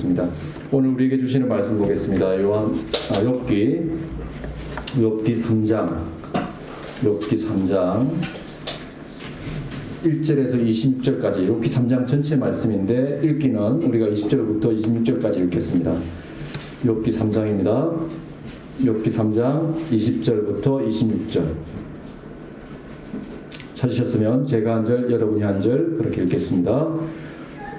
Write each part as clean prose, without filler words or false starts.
하겠습니다. 오늘 우리에게 주시는 말씀 보겠습니다. 욥기 3장 1절에서 26절까지 욥기 3장 전체 말씀인데 읽기는 우리가 20절부터 26절까지 읽겠습니다. 욥기 3장입니다. 욥기 3장 20절부터 26절. 찾으셨으면 제가 한 절, 여러분이 한 절 그렇게 읽겠습니다.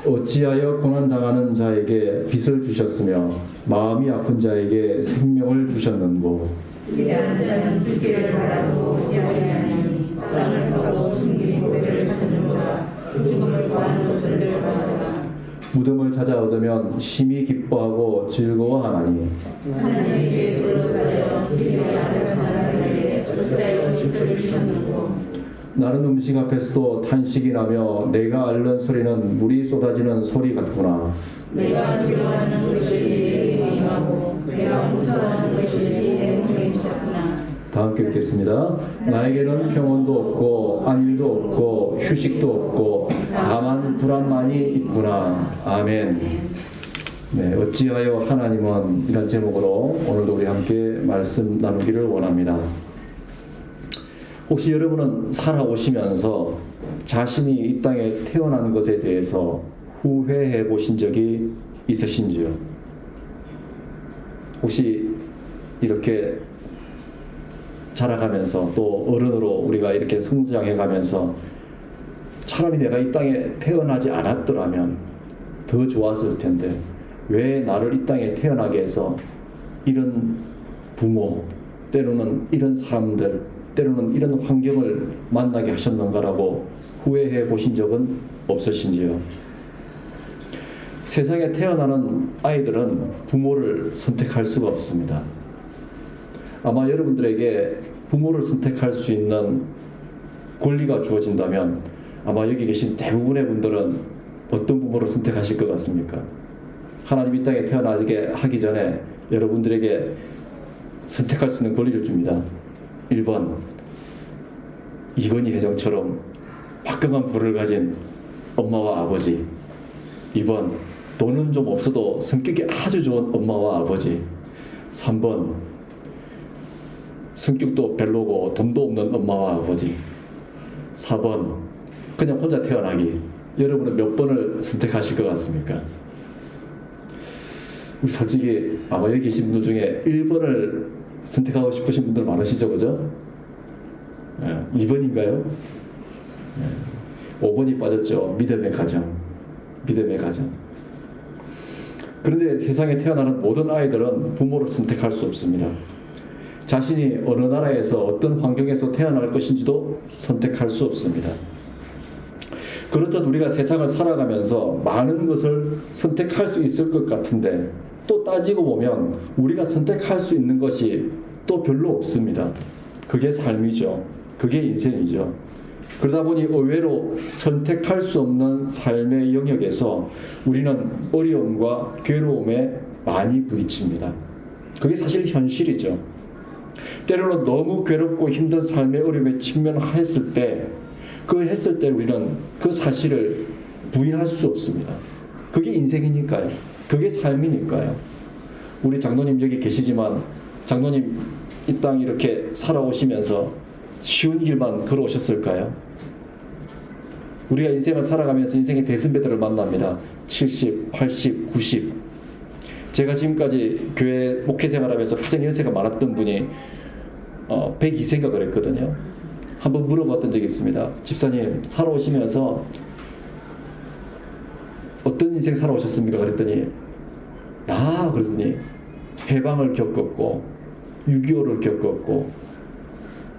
어찌하여 고난당하는 자에게 빚을 주셨으며 마음이 아픈 자에게 생명을 주셨는고. 위대한 자는 죽기를 바라고 어찌하냐니 땅을 파고 숨긴 고개를 찾는보다 죽음을 구하는 것을 두려워하노라. 무덤을 찾아 얻으면 심히 기뻐하고 즐거워하나니. 하나님께 그릇하여 우리의 아들 사람에게 어찌하여 빚을 주셨는고. 나는 음식 앞에서도 탄식이 나며 내가 앓는 소리는 물이 쏟아지는 소리 같구나. 내가 두려워하는 것이 내게 임하고 내가 무서워하는 것이 내 몸에 있었구나. 다 함께 읽겠습니다. 나에게는 평온도 없고 안일도 없고 휴식도 없고 다만 불안만이 있구나. 아멘. 네, 어찌하여 하나님은 이런 제목으로 오늘도 우리 함께 말씀 나누기를 원합니다. 혹시 여러분은 살아오시면서 자신이 이 땅에 태어난 것에 대해서 후회해 보신 적이 있으신지요? 혹시 이렇게 자라가면서 또 어른으로 우리가 이렇게 성장해 가면서 차라리 내가 이 땅에 태어나지 않았더라면 더 좋았을 텐데 왜 나를 이 땅에 태어나게 해서 이런 부모, 때로는 이런 사람들, 때로는 이런 환경을 만나게 하셨는가라고 후회해 보신 적은 없으신지요? 세상에 태어나는 아이들은 부모를 선택할 수가 없습니다. 아마 여러분들에게 부모를 선택할 수 있는 권리가 주어진다면 아마 여기 계신 대부분의 분들은 어떤 부모를 선택하실 것 같습니까? 하나님 이 땅에 태어나게 하기 전에 여러분들에게 선택할 수 있는 권리를 줍니다. 1번, 이건희 회장처럼 화끈한 부를 가진 엄마와 아버지. 2번, 돈은 좀 없어도 성격이 아주 좋은 엄마와 아버지. 3번, 성격도 별로고 돈도 없는 엄마와 아버지. 4번, 그냥 혼자 태어나기. 여러분은 몇 번을 선택하실 것 같습니까? 솔직히 아마 여기 계신 분들 중에 1번을 선택하고 싶으신 분들 많으시죠, 그죠? 2번인가요? 5번이 빠졌죠. 믿음의 가정. 그런데 세상에 태어나는 모든 아이들은 부모를 선택할 수 없습니다. 자신이 어느 나라에서 어떤 환경에서 태어날 것인지도 선택할 수 없습니다. 그렇듯 우리가 세상을 살아가면서 많은 것을 선택할 수 있을 것 같은데 또 따지고 보면 우리가 선택할 수 있는 것이 또 별로 없습니다. 그게 삶이죠. 그게 인생이죠. 그러다 보니 의외로 선택할 수 없는 삶의 영역에서 우리는 어려움과 괴로움에 많이 부딪힙니다. 그게 사실 현실이죠. 때로는 너무 괴롭고 힘든 삶의 어려움에 직면했을 때 우리는 그 사실을 부인할 수 없습니다. 그게 인생이니까요. 그게 삶이니까요. 우리 장로님 여기 계시지만 장로님 이 땅 이렇게 살아오시면서 쉬운 길만 걸어오셨을까요? 우리가 인생을 살아가면서 인생의 대선배들을 만납니다. 70, 80, 90. 제가 지금까지 교회 목회 생활하면서 가장 연세가 많았던 분이 102세가 그랬거든요. 한번 물어봤던 적이 있습니다. 집사님 살아오시면서 어떤 인생 살아오셨습니까? 그랬더니 그랬더니 해방을 겪었고 6.25를 겪었고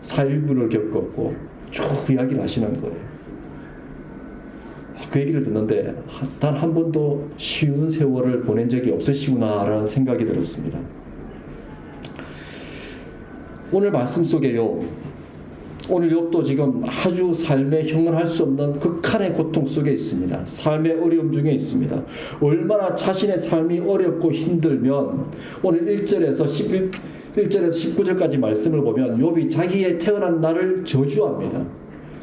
4.19를 겪었고 쭉 이야기를 하시는 거예요. 그 얘기를 듣는데 단 한 번도 쉬운 세월을 보낸 적이 없으시구나라는 생각이 들었습니다. 오늘 말씀 속에요. 오늘 욥도 지금 아주 삶에 형언할 수 없는 극한의 고통 속에 있습니다. 삶의 어려움 중에 있습니다. 얼마나 자신의 삶이 어렵고 힘들면 오늘 1절에서 19절까지 말씀을 보면 욥이 자기의 태어난 날을 저주합니다.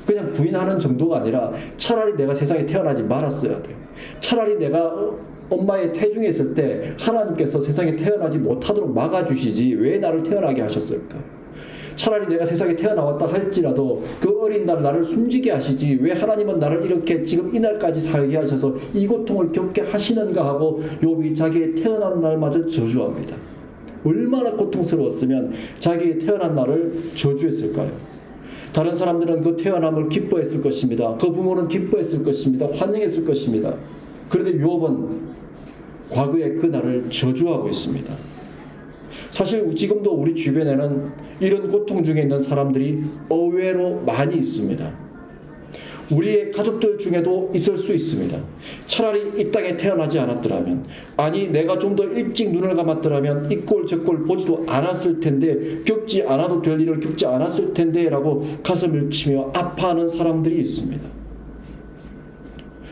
그냥 부인하는 정도가 아니라 차라리 내가 세상에 태어나지 말았어야 돼. 차라리 내가 엄마의 태중에 있을 때 하나님께서 세상에 태어나지 못하도록 막아주시지 왜 나를 태어나게 하셨을까? 차라리 내가 세상에 태어나왔다 할지라도 그 어린 날 나를 숨지게 하시지 왜 하나님은 나를 이렇게 지금 이날까지 살게 하셔서 이 고통을 겪게 하시는가 하고 욥이 자기의 태어난 날마저 저주합니다. 얼마나 고통스러웠으면 자기의 태어난 날을 저주했을까요? 다른 사람들은 그 태어남을 기뻐했을 것입니다. 그 부모는 기뻐했을 것입니다. 환영했을 것입니다. 그런데 욥은 과거의 그 날을 저주하고 있습니다. 사실 지금도 우리 주변에는 이런 고통 중에 있는 사람들이 의외로 많이 있습니다. 우리의 가족들 중에도 있을 수 있습니다. 차라리 이 땅에 태어나지 않았더라면, 아니 내가 좀 더 일찍 눈을 감았더라면 이 꼴 저 꼴 보지도 않았을 텐데, 겪지 않아도 될 일을 겪지 않았을 텐데 라고 가슴을 치며 아파하는 사람들이 있습니다.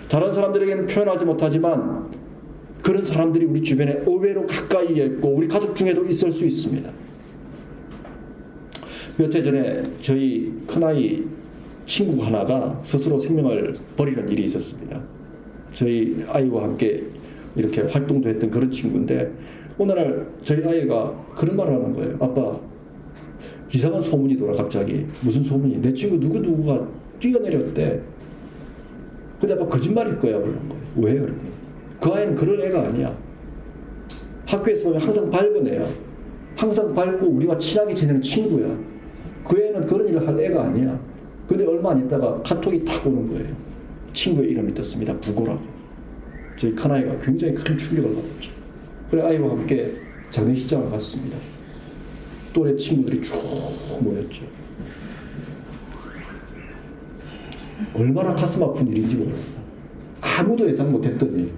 다른 사람들에게는 표현하지 못하지만 그런 사람들이 우리 주변에 의외로 가까이에 있고 우리 가족 중에도 있을 수 있습니다. 몇 해 전에 저희 큰아이 친구 하나가 스스로 생명을 버리는 일이 있었습니다. 저희 아이와 함께 이렇게 활동도 했던 그런 친구인데 어느 날 저희 아이가 그런 말을 하는 거예요. 아빠, 이상한 소문이 돌아. 갑자기 무슨 소문이? 내 친구 누구누구가 뛰어내렸대. 근데 아빠 거짓말일 거야 그러는 거예요. 왜? 그러면 그 아이는 그런 애가 아니야. 학교에서 보면 항상 밝은 애야. 항상 밝고 우리와 친하게 지내는 친구야. 그 애는 그런 일을 할 애가 아니야. 근데 얼마 안 있다가 카톡이 탁 오는 거예요. 친구의 이름이 떴습니다. 부고라고. 저희 큰아이가 굉장히 큰 충격을 받았죠. 그래 아이와 함께 장례식장을 갔습니다. 또래 친구들이 쭉 모였죠. 얼마나 가슴 아픈 일인지 모릅니다. 아무도 예상 못했던 일.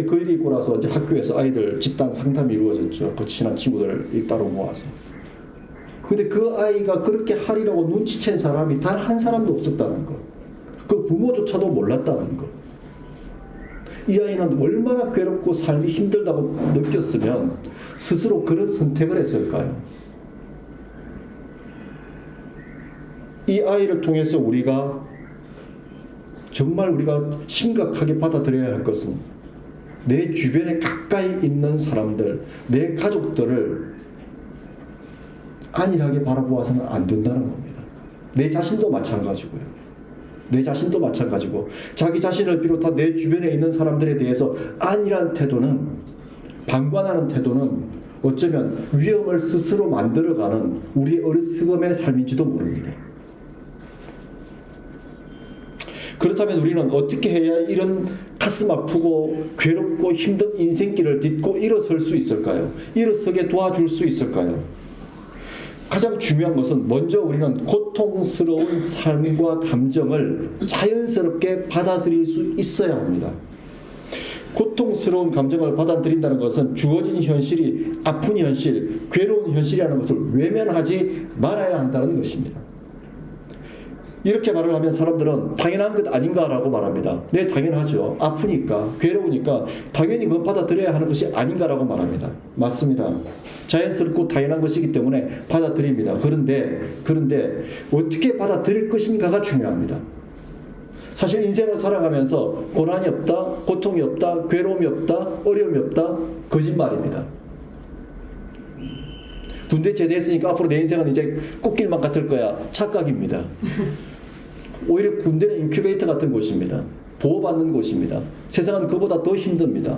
그 일이 있고 나서 이제 학교에서 아이들 집단 상담이 이루어졌죠. 그 친한 친구들을 따로 모아서. 근데 그 아이가 그렇게 하리라고 눈치챈 사람이 단 한 사람도 없었다는 거. 그 부모조차도 몰랐다는 거. 이 아이는 얼마나 괴롭고 삶이 힘들다고 느꼈으면 스스로 그런 선택을 했을까요? 이 아이를 통해서 우리가 정말 우리가 심각하게 받아들여야 할 것은 내 주변에 가까이 있는 사람들, 내 가족들을 안일하게 바라보아서는 안 된다는 겁니다. 내 자신도 마찬가지고요. 내 자신도 마찬가지고 자기 자신을 비롯한 내 주변에 있는 사람들에 대해서 안일한 태도는, 방관하는 태도는 어쩌면 위험을 스스로 만들어가는 우리의 어리석음의 삶인지도 모릅니다. 그렇다면 우리는 어떻게 해야 이런 가슴 아프고 괴롭고 힘든 인생길을 딛고 일어설 수 있을까요? 일어서게 도와줄 수 있을까요? 가장 중요한 것은 먼저 우리는 고통스러운 삶과 감정을 자연스럽게 받아들일 수 있어야 합니다. 고통스러운 감정을 받아들인다는 것은 주어진 현실이 아픈 현실, 괴로운 현실이라는 것을 외면하지 말아야 한다는 것입니다. 이렇게 말을 하면 사람들은 당연한 것 아닌가라고 말합니다. 네, 당연하죠. 아프니까, 괴로우니까 당연히 그건 받아들여야 하는 것이 아닌가라고 말합니다. 맞습니다. 자연스럽고 당연한 것이기 때문에 받아들입니다. 그런데 어떻게 받아들일 것인가가 중요합니다. 사실 인생을 살아가면서 고난이 없다, 고통이 없다, 괴로움이 없다, 어려움이 없다, 거짓말입니다. 군대 제대했으니까 앞으로 내 인생은 이제 꽃길만 같을 거야. 착각입니다. 오히려 군대는 인큐베이터 같은 곳입니다. 보호받는 곳입니다. 세상은 그보다 더 힘듭니다.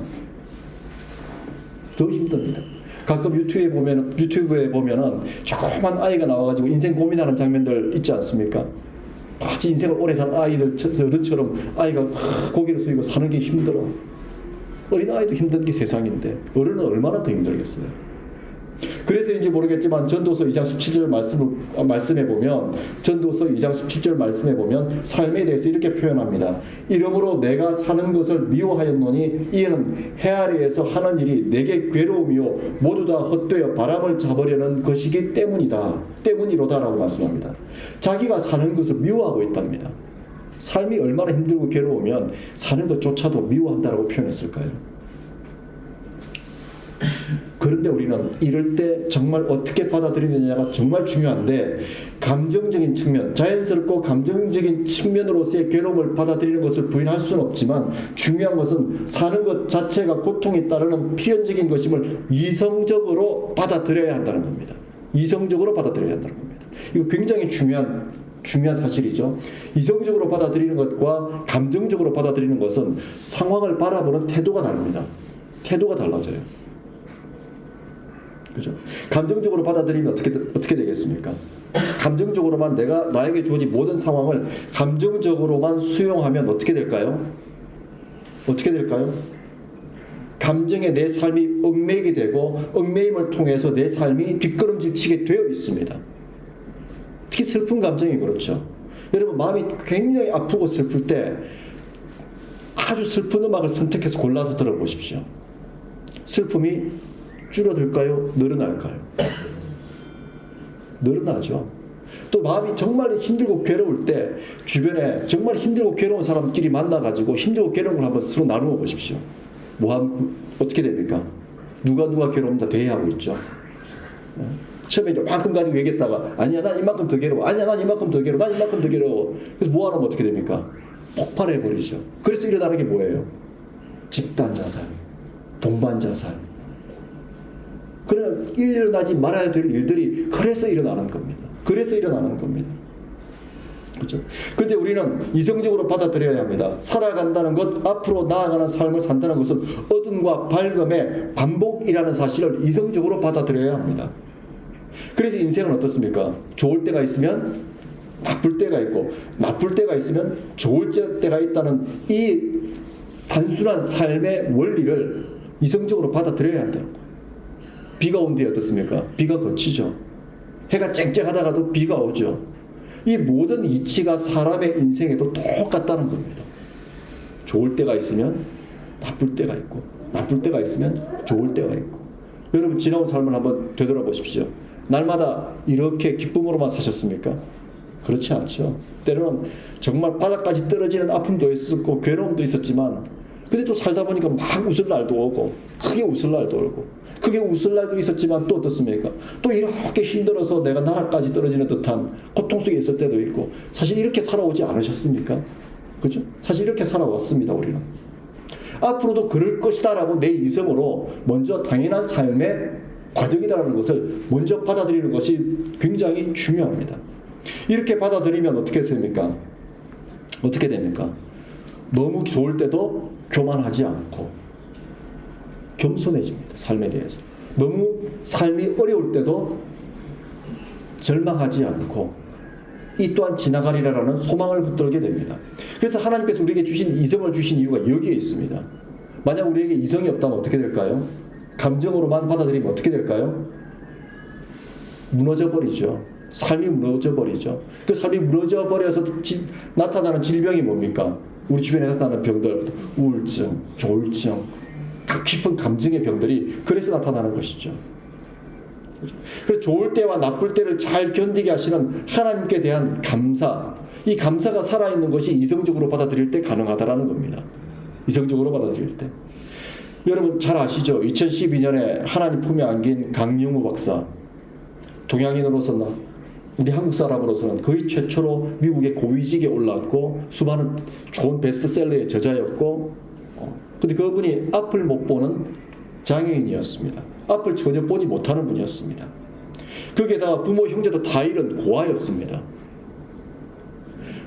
더 힘듭니다. 가끔 유튜브에 보면은 조그만 아이가 나와가지고 인생 고민하는 장면들 있지 않습니까? 마치 인생을 오래 산 아이들, 어른처럼 아이가 고개를 숙이고 사는 게 힘들어. 어린 아이도 힘든 게 세상인데 어른은 얼마나 더 힘들겠어요. 그래서인지 모르겠지만 전도서 2장 17절 말씀해 보면 전도서 2장 17절 말씀해 보면 삶에 대해서 이렇게 표현합니다. 이러므로 내가 사는 것을 미워하였노니 이는 해 아래에서 하는 일이 내게 괴로움이요 모두 다 헛되어 바람을 잡으려는 것이기 때문이로다라고 말씀합니다. 자기가 사는 것을 미워하고 있답니다. 삶이 얼마나 힘들고 괴로우면 사는 것조차도 미워한다라고 표현했을까요? 그런데 우리는 이럴 때 정말 어떻게 받아들이느냐가 정말 중요한데, 감정적인 측면, 자연스럽고 감정적인 측면으로서의 괴로움을 받아들이는 것을 부인할 수는 없지만, 중요한 것은 사는 것 자체가 고통이 따르는 필연적인 것임을 이성적으로 받아들여야 한다는 겁니다. 이성적으로 받아들여야 한다는 겁니다. 이거 굉장히 중요한 사실이죠. 이성적으로 받아들이는 것과 감정적으로 받아들이는 것은 상황을 바라보는 태도가 다릅니다. 태도가 달라져요. 그죠? 감정적으로 받아들이면 어떻게 되겠습니까? 감정적으로만 나에게 주어진 모든 상황을 감정적으로만 수용하면 어떻게 될까요? 어떻게 될까요? 감정에 내 삶이 얽매이게 되고, 얽매임을 통해서 내 삶이 뒷걸음질 되어 있습니다. 특히 슬픈 감정이 그렇죠. 여러분, 마음이 굉장히 아프고 슬플 때 아주 슬픈 음악을 선택해서 골라서 들어보십시오. 슬픔이 줄어들까요? 늘어날까요? 늘어나죠. 또 마음이 정말 힘들고 괴로울 때 주변에 정말 힘들고 괴로운 사람끼리 만나가지고 힘들고 괴로운 걸 한번 서로 나누어 보십시오. 어떻게 됩니까? 누가 괴로움다 대해하고 있죠. 처음에 이만큼 가지고 얘기했다가, 아니야 난 이만큼 더 괴로워, 아니야 난 이만큼 더 괴로워, 난 이만큼 더 괴로워. 그래서 모아놓으면 어떻게 됩니까? 폭발해버리죠. 그래서 일어나는 게 뭐예요? 집단자살, 동반자살. 그냥 일어나지 말아야 될 일들이 그래서 일어나는 겁니다. 그래서 일어나는 겁니다. 그렇죠? 근데 우리는 이성적으로 받아들여야 합니다. 살아간다는 것, 앞으로 나아가는 삶을 산다는 것은 어둠과 밝음의 반복이라는 사실을 이성적으로 받아들여야 합니다. 그래서 인생은 어떻습니까? 좋을 때가 있으면 나쁠 때가 있고, 나쁠 때가 있으면 좋을 때가 있다는 이 단순한 삶의 원리를 이성적으로 받아들여야 한다는 거예요. 비가 온 뒤에 어떻습니까? 비가 그치죠. 해가 쨍쨍하다가도 비가 오죠. 이 모든 이치가 사람의 인생에도 똑같다는 겁니다. 좋을 때가 있으면 나쁠 때가 있고, 나쁠 때가 있으면 좋을 때가 있고. 여러분, 지나온 삶을 한번 되돌아보십시오. 날마다 이렇게 기쁨으로만 사셨습니까? 그렇지 않죠. 때로는 정말 바닥까지 떨어지는 아픔도 있었고 괴로움도 있었지만, 근데 또 살다 보니까 막 웃을 날도 오고, 크게 웃을 날도 오고, 크게 웃을 날도 있었지만 또 어떻습니까? 또 이렇게 힘들어서 내가 나라까지 떨어지는 듯한 고통 속에 있을 때도 있고. 사실 이렇게 살아오지 않으셨습니까? 그죠? 사실 이렇게 살아왔습니다, 우리는. 앞으로도 그럴 것이다라고 내 이성으로 먼저 당연한 삶의 과정이라는 것을 먼저 받아들이는 것이 굉장히 중요합니다. 이렇게 받아들이면 어떻게 됩니까? 어떻게 됩니까? 너무 좋을 때도 교만하지 않고 겸손해집니다. 삶에 대해서. 너무 삶이 어려울 때도 절망하지 않고 이 또한 지나가리라는 소망을 붙들게 됩니다. 그래서 하나님께서 우리에게 주신 이성을 주신 이유가 여기에 있습니다. 만약 우리에게 이성이 없다면 어떻게 될까요? 감정으로만 받아들이면 어떻게 될까요? 무너져버리죠. 삶이 무너져버리죠. 그 삶이 무너져버려서 나타나는 질병이 뭡니까? 우리 주변에 나타나는 병들, 우울증, 조울증, 깊은 감정의 병들이 그래서 나타나는 것이죠. 그래서 좋을 때와 나쁠 때를 잘 견디게 하시는 하나님께 대한 감사, 이 감사가 살아있는 것이 이성적으로 받아들일 때 가능하다라는 겁니다. 이성적으로 받아들일 때. 여러분 잘 아시죠? 2012년에 하나님 품에 안긴 강영우 박사, 동양인으로서는, 우리 한국 사람으로서는 거의 최초로 미국의 고위직에 올랐고 수많은 좋은 베스트셀러의 저자였고, 근데 그분이 앞을 못 보는 장애인이었습니다. 앞을 전혀 보지 못하는 분이었습니다. 거기에다가 부모 형제도 다 잃은 고아였습니다.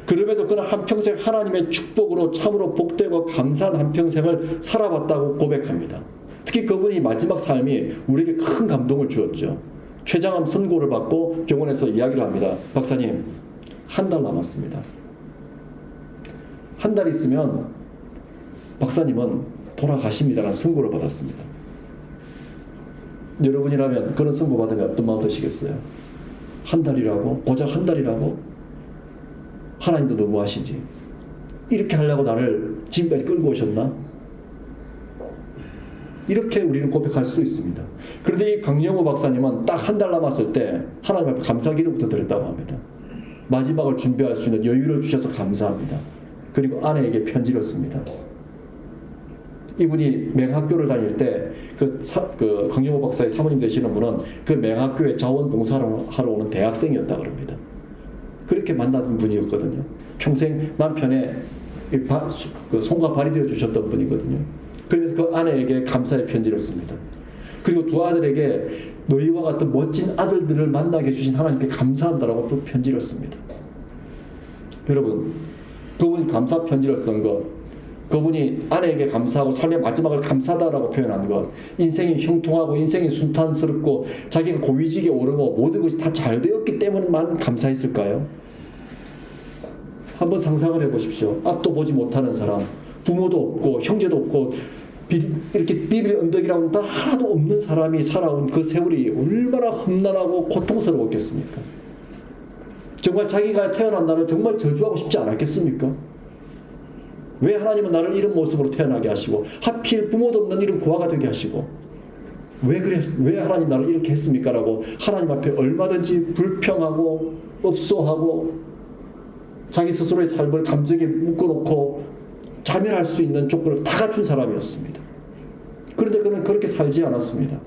그럼에도 그는 한평생 하나님의 축복으로 참으로 복되고 감사한 한평생을 살아봤다고 고백합니다. 특히 그분이 마지막 삶이 우리에게 큰 감동을 주었죠. 췌장암 선고를 받고 병원에서 이야기를 합니다. 박사님, 한 달 남았습니다. 한 달 있으면 박사님은 돌아가십니다라는 선고를 받았습니다. 여러분이라면 그런 선고 받으면 어떤 마음 드시겠어요? 한 달이라고? 고작 한 달이라고? 하나님도 너무하시지. 이렇게 하려고 나를 지금까지 끌고 오셨나? 이렇게 우리는 고백할 수 있습니다. 그런데 이 강영호 박사님은 딱 한 달 남았을 때 하나님 앞에 감사기도부터 드렸다고 합니다. 마지막을 준비할 수 있는 여유를 주셔서 감사합니다. 그리고 아내에게 편지를 씁니다. 이분이 맹학교를 다닐 때 그 강용호 박사의 사모님 되시는 분은 그 맹학교에 자원봉사를 하러 오는 대학생이었다 그럽니다. 그렇게 만난 분이었거든요. 평생 남편의 그 손과 발이 되어 주셨던 분이거든요. 그러면서 그 아내에게 감사의 편지를 씁니다. 그리고 두 아들에게 너희와 같은 멋진 아들들을 만나게 해주신 하나님께 감사한다라고 또 편지를 씁니다. 여러분, 그분이 감사 편지를 쓴 것, 그분이 아내에게 감사하고 삶의 마지막을 감사하다라고 표현한 것, 인생이 형통하고 인생이 순탄스럽고 자기가 고위직에 오르고 모든 것이 다 잘 되었기 때문만 감사했을까요? 한번 상상을 해보십시오. 앞도 보지 못하는 사람, 부모도 없고 형제도 없고 이렇게 비빌 언덕이라고는 다 하나도 없는 사람이 살아온 그 세월이 얼마나 험난하고 고통스러웠겠습니까? 정말 자기가 태어난 날을 정말 저주하고 싶지 않았겠습니까? 왜 하나님은 나를 이런 모습으로 태어나게 하시고 하필 부모도 없는 이런 고아가 되게 하시고 왜 하나님 나를 이렇게 했습니까? 라고 하나님 앞에 얼마든지 불평하고 업소하고 자기 스스로의 삶을 감정에 묶어놓고 자멸할 수 있는 조건을 다 갖춘 사람이었습니다. 그런데 그는 그렇게 살지 않았습니다.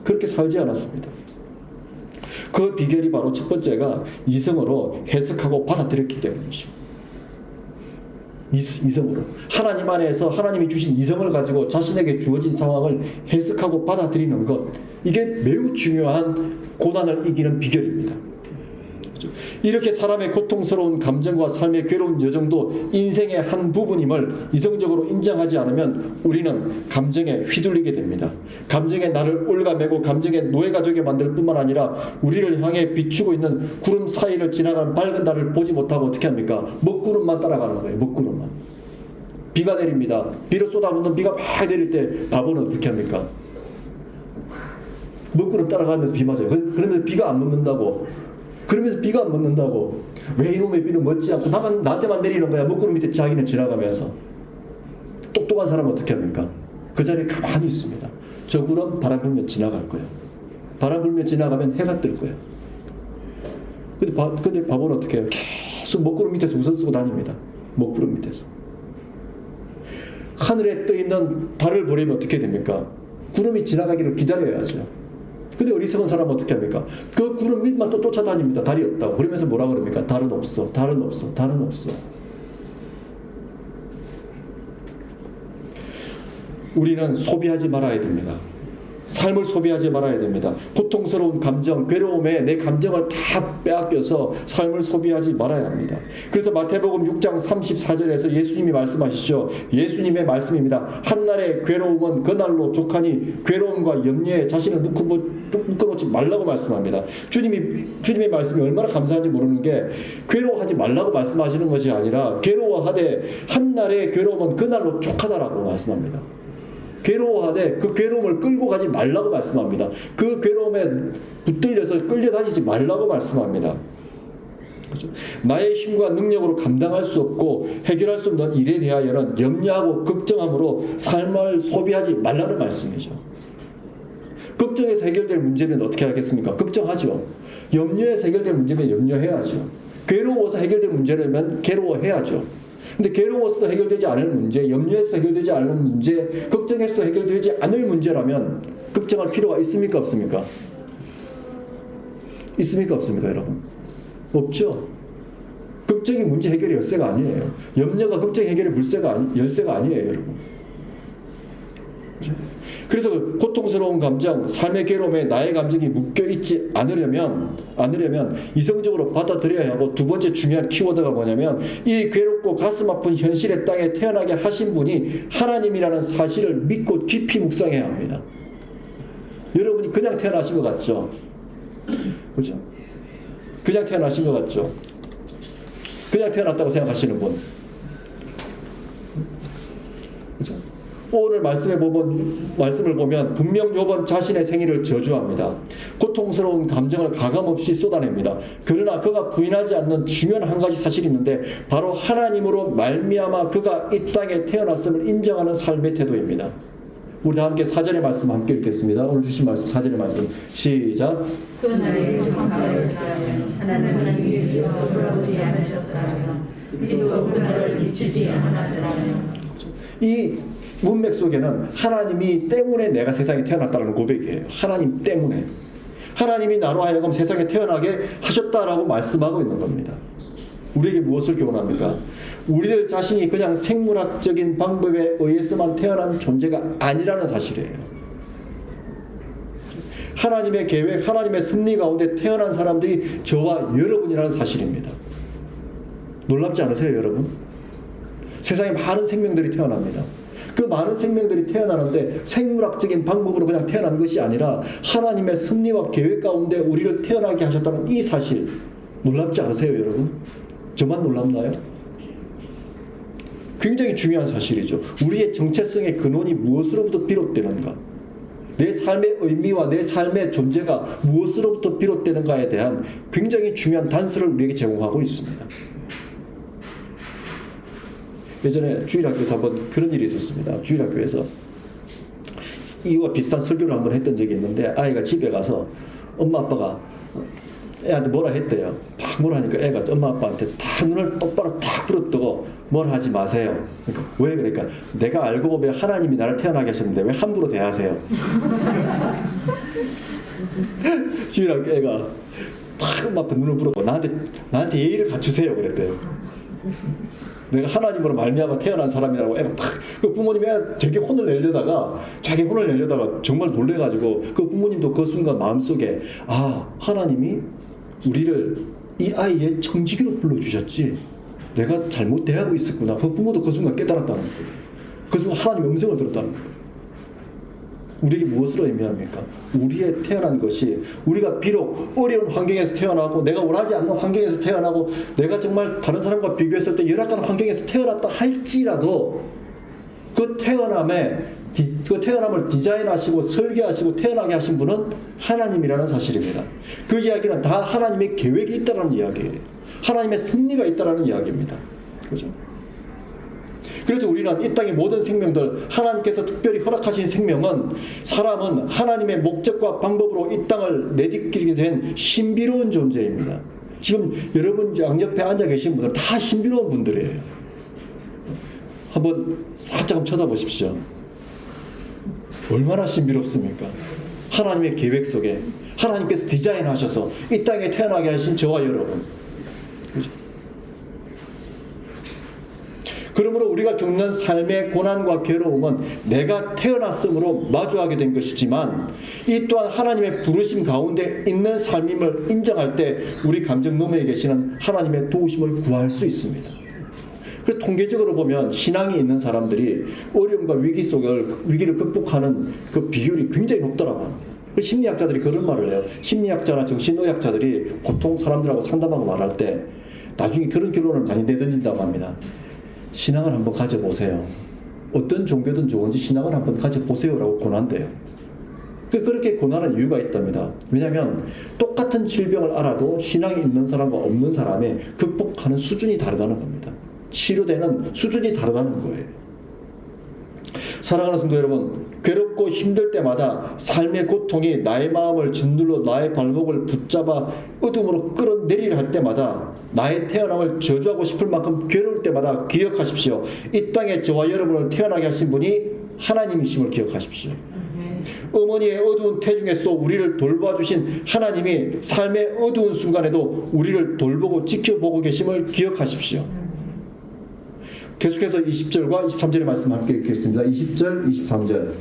그렇게 살지 않았습니다. 그 비결이 바로 첫 번째가 이성으로 해석하고 받아들였기 때문이죠. 이성으로 하나님 안에서 하나님이 주신 이성을 가지고 자신에게 주어진 상황을 해석하고 받아들이는 것, 이게 매우 중요한 고난을 이기는 비결입니다. 이렇게 사람의 고통스러운 감정과 삶의 괴로운 여정도 인생의 한 부분임을 이성적으로 인정하지 않으면 우리는 감정에 휘둘리게 됩니다. 감정에 나를 올가매고 감정의 노예가 되게 만들 뿐만 아니라 우리를 향해 비추고 있는 구름 사이를 지나가는 밝은 달을 보지 못하고 어떻게 합니까? 먹구름만 따라가는 거예요. 먹구름만. 비가 내립니다. 비를 쏟아붓는 비가 막 내릴 때 바보는 어떻게 합니까? 먹구름 따라가면서 비 맞아요. 그러면서 비가 안 묻는다고. 그러면서 비가 안 묻는다고. 왜 이놈의 비는 멎지 않고 나한테만 내리는 거야. 먹구름 밑에 자기는 지나가면서. 똑똑한 사람은 어떻게 합니까? 그 자리에 가만히 있습니다. 저 구름 바람 불면 지나갈 거예요. 바람 불면 지나가면 해가 뜰 거예요. 근데 바보는 어떻게 해요? 계속 먹구름 밑에서 우선 쓰고 다닙니다. 먹구름 밑에서. 하늘에 떠있는 달을 보려면 어떻게 됩니까? 구름이 지나가기를 기다려야죠. 근데 어리석은 사람은 어떻게 합니까? 그 구름 밑만 또 쫓아다닙니다. 달이 없다고. 그러면서 뭐라 그럽니까? 달은 없어. 달은 없어. 달은 없어. 우리는 소비하지 말아야 됩니다. 삶을 소비하지 말아야 됩니다. 고통스러운 감정, 괴로움에 내 감정을 다 빼앗겨서 삶을 소비하지 말아야 합니다. 그래서 마태복음 6장 34절에서 예수님이 말씀하시죠. 예수님의 말씀입니다. 한날의 괴로움은 그날로 족하니 괴로움과 염려에 자신을 묶어놓지 말라고 말씀합니다. 주님의 말씀이 얼마나 감사한지 모르는 게 괴로워하지 말라고 말씀하시는 것이 아니라 괴로워하되 한날의 괴로움은 그날로 족하다라고 말씀합니다. 괴로워하되 그 괴로움을 끌고 가지 말라고 말씀합니다. 그 괴로움에 붙들려서 끌려다니지 말라고 말씀합니다. 그렇죠? 나의 힘과 능력으로 감당할 수 없고 해결할 수 없는 일에 대하여는 염려하고 걱정함으로 삶을 소비하지 말라는 말씀이죠. 걱정해서 해결될 문제면 어떻게 하겠습니까? 걱정하죠. 염려해서 해결될 문제면 염려해야죠. 괴로워서 해결될 문제라면 괴로워해야죠. 근데 괴로워서도 해결되지 않을 문제, 염려해서도 해결되지 않을 문제, 걱정해서도 해결되지 않을 문제라면 걱정할 필요가 있습니까? 없습니까? 있습니까? 없습니까? 여러분? 없죠. 걱정이 문제 해결의 열쇠가 아니에요. 염려가 걱정 해결의 열쇠가 아니에요. 여러분. 그래서 고통스러운 감정, 삶의 괴로움에 나의 감정이 묶여있지 않으려면 이성적으로 받아들여야 하고, 두 번째 중요한 키워드가 뭐냐면 이 괴롭고 가슴 아픈 현실의 땅에 태어나게 하신 분이 하나님이라는 사실을 믿고 깊이 묵상해야 합니다. 여러분이 그냥 태어나신 것 같죠? 그렇죠? 그냥 태어나신 것 같죠? 그냥 태어났다고 생각하시는 분. 그렇죠? 오늘 말씀을 보면 분명 욥은 자신의 생일을 저주합니다. 고통스러운 감정을 가감없이 쏟아냅니다. 그러나 그가 부인하지 않는 중요한 한 가지 사실이 있는데 바로 하나님으로 말미암아 그가 이 땅에 태어났음을 인정하는 삶의 태도입니다. 우리 다 함께 4절의 말씀 함께 읽겠습니다. 오늘 주신 말씀 4절의 말씀 시작. 그 날에 고통하였으라면 하나님은 위에서 돌아오지 않으셨으라면 우리도 그 날을 미치지 않았으라면. 이 문맥 속에는 하나님이 때문에 내가 세상에 태어났다는 고백이에요. 하나님 때문에. 하나님이 나로 하여금 세상에 태어나게 하셨다라고 말씀하고 있는 겁니다. 우리에게 무엇을 교훈합니까? 우리들 자신이 그냥 생물학적인 방법에 의해서만 태어난 존재가 아니라는 사실이에요. 하나님의 계획, 하나님의 섭리 가운데 태어난 사람들이 저와 여러분이라는 사실입니다. 놀랍지 않으세요, 여러분? 세상에 많은 생명들이 태어납니다. 그 많은 생명들이 태어나는데 생물학적인 방법으로 그냥 태어난 것이 아니라 하나님의 섭리와 계획 가운데 우리를 태어나게 하셨다는 이 사실, 놀랍지 않으세요, 여러분? 저만 놀랍나요? 굉장히 중요한 사실이죠. 우리의 정체성의 근원이 무엇으로부터 비롯되는가? 내 삶의 의미와 내 삶의 존재가 무엇으로부터 비롯되는가에 대한 굉장히 중요한 단서를 우리에게 제공하고 있습니다. 예전에 주일학교에서 한번 그런 일이 있었습니다. 주일학교에서 이와 비슷한 설교를 한번 했던 적이 있는데, 아이가 집에 가서 엄마 아빠가 애한테 뭐라 했대요. 막 뭐라 하니까 애가 엄마 아빠한테 다 눈을 똑바로 탁 부릅뜨고 뭐라 하지 마세요. 그러니까 왜 그러니까 내가 알고 보면 하나님이 나를 태어나게 하셨는데 왜 함부로 대하세요? 주일학교 애가 탁 엄마 앞에 눈을 부르고 나한테 예의를 갖추세요 그랬대요. 내가 하나님으로 말미암아 태어난 사람이라고 애가 탁, 그 부모님이 되게 혼을 내려다가 정말 놀래가지고 그 부모님도 그 순간 마음속에 하나님이 우리를 이 아이의 청지기로 불러주셨지 내가 잘못 대하고 있었구나. 그 부모도 그 순간 깨달았다는 거예요. 그 순간 하나님의 음성을 들었다는 거예요. 우리에게 무엇으로 의미합니까? 우리의 태어난 것이 우리가 비록 어려운 환경에서 태어나고 내가 원하지 않는 환경에서 태어나고 내가 정말 다른 사람과 비교했을 때 열악한 환경에서 태어났다 할지라도 그 태어남을 디자인하시고 설계하시고 태어나게 하신 분은 하나님이라는 사실입니다. 그 이야기는 다 하나님의 계획이 있다는 이야기예요. 하나님의 섭리가 있다는 이야기입니다. 그죠? 그래서 우리는 이 땅의 모든 생명들, 하나님께서 특별히 허락하신 사람은 하나님의 목적과 방법으로 이 땅을 내딛게 된 신비로운 존재입니다. 지금 여러분 양옆에 앉아 계신 분들 다 신비로운 분들이에요. 한번 살짝 쳐다보십시오. 얼마나 신비롭습니까? 하나님의 계획 속에 하나님께서 디자인하셔서 이 땅에 태어나게 하신 저와 여러분. 그렇죠? 그러므로 우리가 겪는 삶의 고난과 괴로움은 내가 태어났으므로 마주하게 된 것이지만 이 또한 하나님의 부르심 가운데 있는 삶임을 인정할 때 우리 감정 너머에 계시는 하나님의 도우심을 구할 수 있습니다. 그래서 통계적으로 보면 신앙이 있는 사람들이 어려움과 위기를 극복하는 그 비율이 굉장히 높더라고요. 심리학자들이 그런 말을 해요. 심리학자나 정신의학자들이 보통 사람들하고 상담하고 말할 때 나중에 그런 결론을 많이 내던진다고 합니다. 신앙을 한번 가져보세요. 어떤 종교든 좋은지 신앙을 한번 가져보세요라고 권한대요. 그렇게 권하는 이유가 있답니다. 왜냐하면 똑같은 질병을 알아도 신앙이 있는 사람과 없는 사람의 극복하는 수준이 다르다는 겁니다. 치료되는 수준이 다르다는 거예요. 사랑하는 성도 여러분, 괴롭고 힘들 때마다 삶의 고통이 나의 마음을 짓눌러 나의 발목을 붙잡아 어둠으로 끌어내리려 할 때마다 나의 태어남을 저주하고 싶을 만큼 괴로울 때마다 기억하십시오. 이 땅에 저와 여러분을 태어나게 하신 분이 하나님이심을 기억하십시오. 어머니의 어두운 태중에서도 우리를 돌봐주신 하나님이 삶의 어두운 순간에도 우리를 돌보고 지켜보고 계심을 기억하십시오. 계속해서 20절과 23절의 말씀 함께 읽겠습니다. 20절, 23절.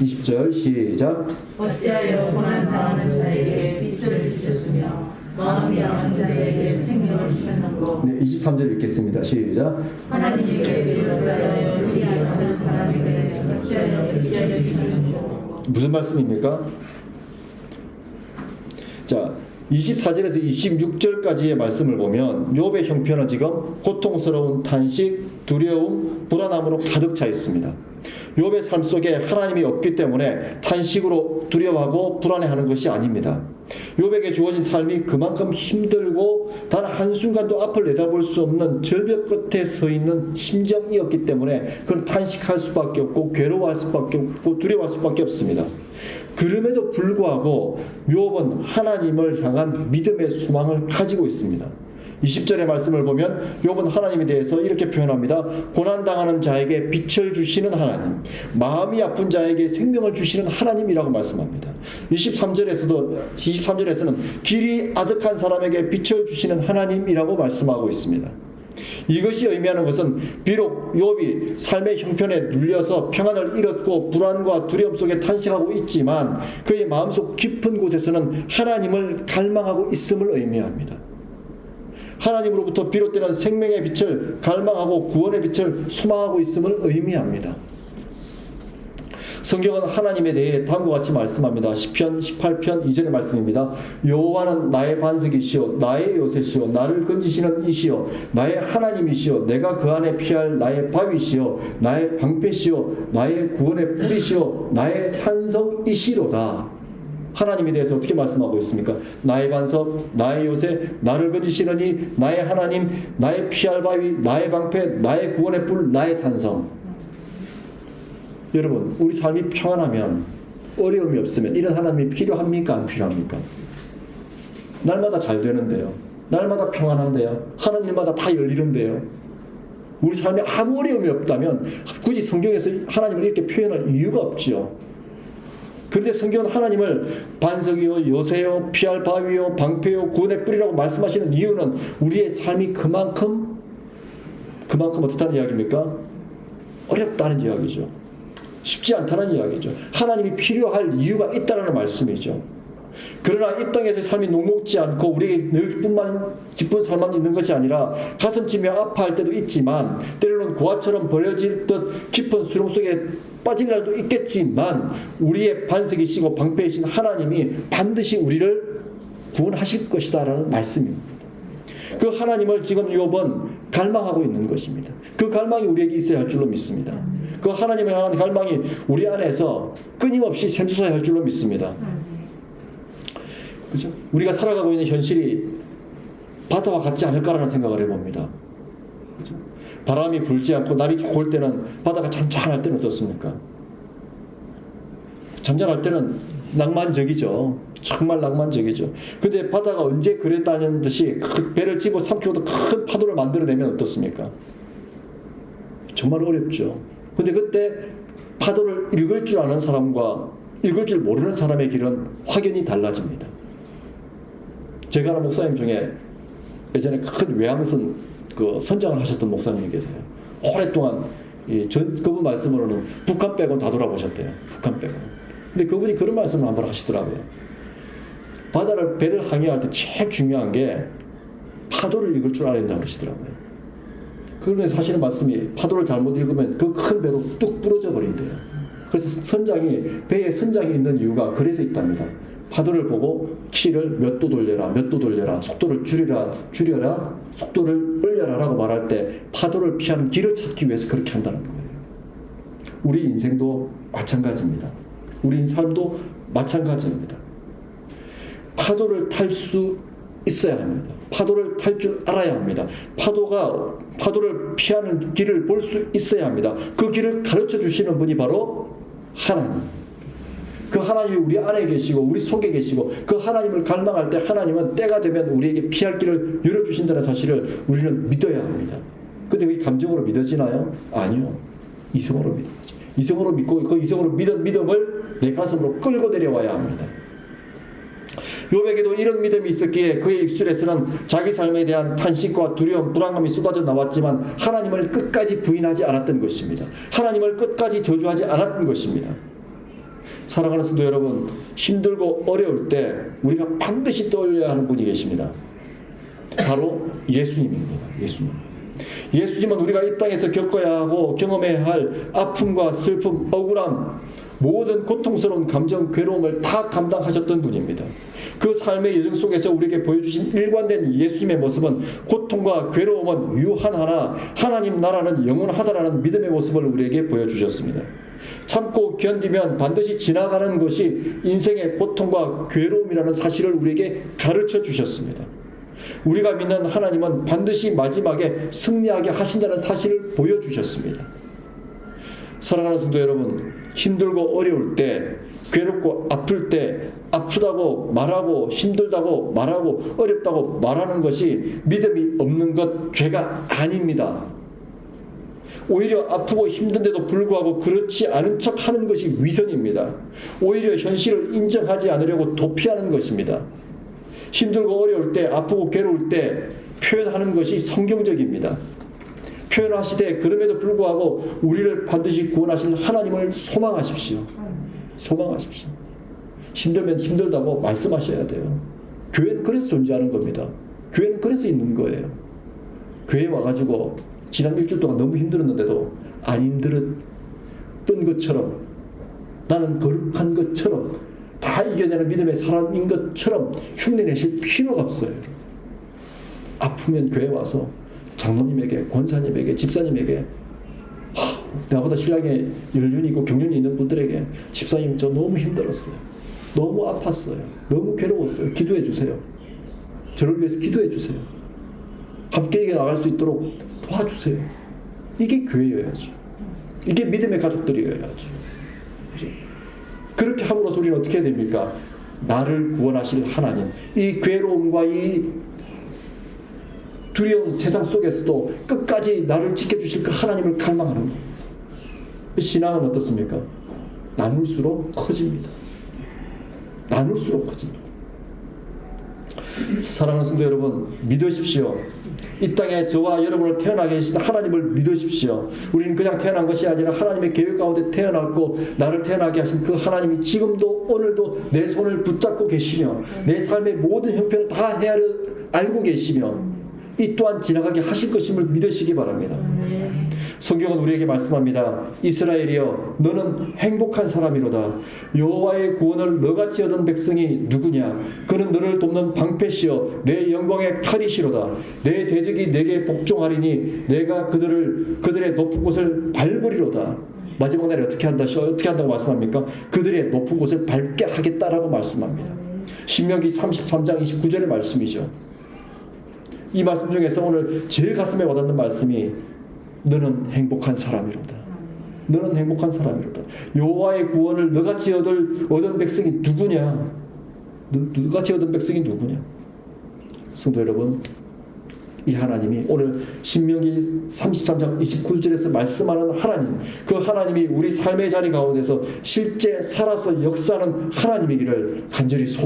20절 시작. 어찌하여 고난당하는 자에게 빛을 주셨으며 마음이 아픈 자에게 생명을 주셨는고. 네, 23절 읽겠습니다. 시작. 하나님께 빌어싸여 우리가 받은 사람에게 어찌하여 빛을 주셨는고. 무슨 말씀입니까? 자, 24절에서 26절까지의 말씀을 보면 욥의 형편은 지금 고통스러운 탄식, 두려움, 불안함으로 가득 차 있습니다. 욥의 삶 속에 하나님이 없기 때문에 탄식으로 두려워하고 불안해하는 것이 아닙니다. 욥에게 주어진 삶이 그만큼 힘들고 단 한순간도 앞을 내다볼 수 없는 절벽 끝에 서 있는 심정이었기 때문에 그는 탄식할 수밖에 없고 괴로워할 수밖에 없고 두려워할 수밖에 없습니다. 그럼에도 불구하고 욥은 하나님을 향한 믿음의 소망을 가지고 있습니다. 20절의 말씀을 보면 욥은 하나님에 대해서 이렇게 표현합니다. 고난당하는 자에게 빛을 주시는 하나님, 마음이 아픈 자에게 생명을 주시는 하나님이라고 말씀합니다. 23절에서는 길이 아득한 사람에게 빛을 주시는 하나님이라고 말씀하고 있습니다. 이것이 의미하는 것은 비록 욥이 삶의 형편에 눌려서 평안을 잃었고 불안과 두려움 속에 탄식하고 있지만 그의 마음속 깊은 곳에서는 하나님을 갈망하고 있음을 의미합니다. 하나님으로부터 비롯되는 생명의 빛을 갈망하고 구원의 빛을 소망하고 있음을 의미합니다. 성경은 하나님에 대해 다음과 같이 말씀합니다. 시편 18편 2절의 말씀입니다. 여호와는 나의 반석이시오 나의 요새시오 나를 건지시는 이시오 나의 하나님이시오 내가 그 안에 피할 나의 바위시오 나의 방패시오 나의 구원의 뿌리시오 나의 산성이시로다. 하나님에 대해서 어떻게 말씀하고 있습니까? 나의 반석, 나의 요새, 나를 건지시느니 나의 하나님, 나의 피할 바위, 나의 방패, 나의 구원의 뿔, 나의 산성. 여러분, 우리 삶이 평안하면, 어려움이 없으면 이런 하나님이 필요합니까? 안 필요합니까? 날마다 잘 되는데요. 날마다 평안한데요. 하는 일마다 다 열리는데요. 우리 삶에 아무 어려움이 없다면 굳이 성경에서 하나님을 이렇게 표현할 이유가 없죠. 그런데 성경은 하나님을 반석이요, 요새요, 피할 바위요, 방패요, 구원의 뿌리라고 말씀하시는 이유는 우리의 삶이 그만큼 어떻다는 이야기입니까? 어렵다는 이야기죠. 쉽지 않다는 이야기죠. 하나님이 필요할 이유가 있다는 말씀이죠. 그러나 이 땅에서 삶이 녹록지 않고 우리에게 늘 기쁜 삶만 있는 것이 아니라 가슴 찌며 아파할 때도 있지만 때로는 고아처럼 버려질 듯 깊은 수렁 속에 빠질 날도 있겠지만 우리의 반석이시고 방패이신 하나님이 반드시 우리를 구원하실 것이다라는 말씀입니다. 그 하나님을 지금 욥은 갈망하고 있는 것입니다. 그 갈망이 우리에게 있어야 할 줄로 믿습니다. 그 하나님을 향한 갈망이 우리 안에서 끊임없이 샘솟아야 할 줄로 믿습니다. 그죠? 우리가 살아가고 있는 현실이 바다와 같지 않을까라는 생각을 해봅니다. 그죠? 바람이 불지 않고 날이 좋을 때는 바다가 잔잔할 때는 어떻습니까? 잔잔할 때는 낭만적이죠. 정말 낭만적이죠. 근데 바다가 언제 그랬다는 듯이 그 배를 집어 삼키고도 큰 파도를 만들어내면 어떻습니까? 정말 어렵죠. 근데 그때 파도를 읽을 줄 아는 사람과 읽을 줄 모르는 사람의 길은 확연히 달라집니다. 제가 아는 목사님 중에 예전에 큰 외항선 선장을 하셨던 목사님이 계세요. 오랫동안 그분 말씀으로는 북한 빼고는 다 돌아보셨대요. 북한 빼고. 근데 그분이 그런 말씀을 한번 하시더라고요. 배를 항해할 때 제일 중요한 게 파도를 읽을 줄 알아야 된다고 그러시더라고요. 그러면서 하시는 말씀이 파도를 잘못 읽으면 그 큰 배도 뚝 부러져 버린대요. 그래서 배에 선장이 있는 이유가 그래서 있답니다. 파도를 보고 키를 몇 도 돌려라, 속도를 줄여라, 속도를 올려라 라고 말할 때 파도를 피하는 길을 찾기 위해서 그렇게 한다는 거예요. 우리 인생도 마찬가지입니다. 우리 삶도 마찬가지입니다. 파도를 탈 수 있어야 합니다. 파도를 탈 줄 알아야 합니다. 파도를 피하는 길을 볼 수 있어야 합니다. 그 길을 가르쳐 주시는 분이 바로 하나님. 그 하나님이 우리 안에 계시고 우리 속에 계시고 그 하나님을 갈망할 때 하나님은 때가 되면 우리에게 피할 길을 열어주신다는 사실을 우리는 믿어야 합니다. 근데 그게 감정으로 믿어지나요? 아니요. 이성으로 믿어야죠. 이성으로 믿고 그 이성으로 믿은 믿음을 내 가슴으로 끌고 내려와야 합니다. 욥에게도 이런 믿음이 있었기에 그의 입술에서는 자기 삶에 대한 탄식과 두려움, 불안감이 쏟아져 나왔지만 하나님을 끝까지 부인하지 않았던 것입니다. 하나님을 끝까지 저주하지 않았던 것입니다. 사랑하는 성도 여러분, 힘들고 어려울 때 우리가 반드시 떠올려야 하는 분이 계십니다. 바로 예수님입니다. 예수님은 우리가 이 땅에서 겪어야 하고 경험해야 할 아픔과 슬픔, 억울함, 모든 고통스러운 감정, 괴로움을 다 감당하셨던 분입니다. 그 삶의 여정 속에서 우리에게 보여주신 일관된 예수님의 모습은 고통과 괴로움은 유한하나 하나님 나라는 영원하다라는 믿음의 모습을 우리에게 보여주셨습니다. 참고 견디면 반드시 지나가는 것이 인생의 고통과 괴로움이라는 사실을 우리에게 가르쳐 주셨습니다. 우리가 믿는 하나님은 반드시 마지막에 승리하게 하신다는 사실을 보여주셨습니다. 사랑하는 성도 여러분, 힘들고 어려울 때 괴롭고 아플 때 아프다고 말하고 힘들다고 말하고 어렵다고 말하는 것이 믿음이 없는 것, 죄가 아닙니다. 오히려 아프고 힘든데도 불구하고 그렇지 않은 척 하는 것이 위선입니다. 오히려 현실을 인정하지 않으려고 도피하는 것입니다. 힘들고 어려울 때, 아프고 괴로울 때 표현하는 것이 성경적입니다. 표현하시되 그럼에도 불구하고 우리를 반드시 구원하실 하나님을 소망하십시오. 소망하십시오. 힘들면 힘들다고 말씀하셔야 돼요. 교회는 그래서 존재하는 겁니다. 교회는 그래서 있는 거예요. 교회 와가지고 지난 일주일 동안 너무 힘들었는데도 안 힘들었던 것처럼, 나는 거룩한 것처럼, 다 이겨내는 믿음의 사람인 것처럼 흉내내실 필요가 없어요. 아프면 교회 와서 장로님에게, 권사님에게, 집사님에게, 나보다 신랑에 연륜이 있고 경륜이 있는 분들에게, 집사님 저 너무 힘들었어요. 너무 아팠어요. 너무 괴로웠어요. 기도해 주세요. 저를 위해서 기도해 주세요. 함께 이겨 나갈 수 있도록 도와주세요. 이게 교회여야죠. 이게 믿음의 가족들이어야죠. 그렇게 함으로써 우리는 어떻게 해야 됩니까? 나를 구원하실 하나님, 이 괴로움과 이 두려운 세상 속에서도 끝까지 나를 지켜주실 그 하나님을 갈망하는 거예요. 신앙은 어떻습니까? 나눌수록 커집니다. 나눌수록 커집니다. 사랑하는 성도 여러분, 믿으십시오. 이 땅에 저와 여러분을 태어나게 하신 하나님을 믿으십시오. 우리는 그냥 태어난 것이 아니라 하나님의 계획 가운데 태어났고, 나를 태어나게 하신 그 하나님이 지금도 오늘도 내 손을 붙잡고 계시며, 내 삶의 모든 형편을 다 헤아려 알고 계시며, 이 또한 지나가게 하실 것임을 믿으시기 바랍니다. 성경은 우리에게 말씀합니다. 이스라엘이여, 너는 행복한 사람이로다. 여호와의 구원을 너같이 얻은 백성이 누구냐? 그는 너를 돕는 방패시여 내 영광의 칼이시로다. 내 대적이 내게 복종하리니 내가 그들의 높은 곳을 밟으리로다. 마지막 날에 어떻게 한다고 말씀합니까? 그들의 높은 곳을 밟게 하겠다라고 말씀합니다. 신명기 33장 29절의 말씀이죠. 이 말씀 중에서 오늘 제일 가슴에 와닿는 말씀이 너는 행복한 사람이로다. 너는 행복한 사람이로다. 여호와의 구원을 너같이 얻은 백성이 누구냐? 너같이 얻은 백성이 누구냐? 성도 여러분, 이 하나님이 오늘 신명기 33장 29절에서 말씀하는 하나님, 그 하나님이 우리 삶의 자리 가운데서 실제 살아서 역사하는 하나님이기를 간절히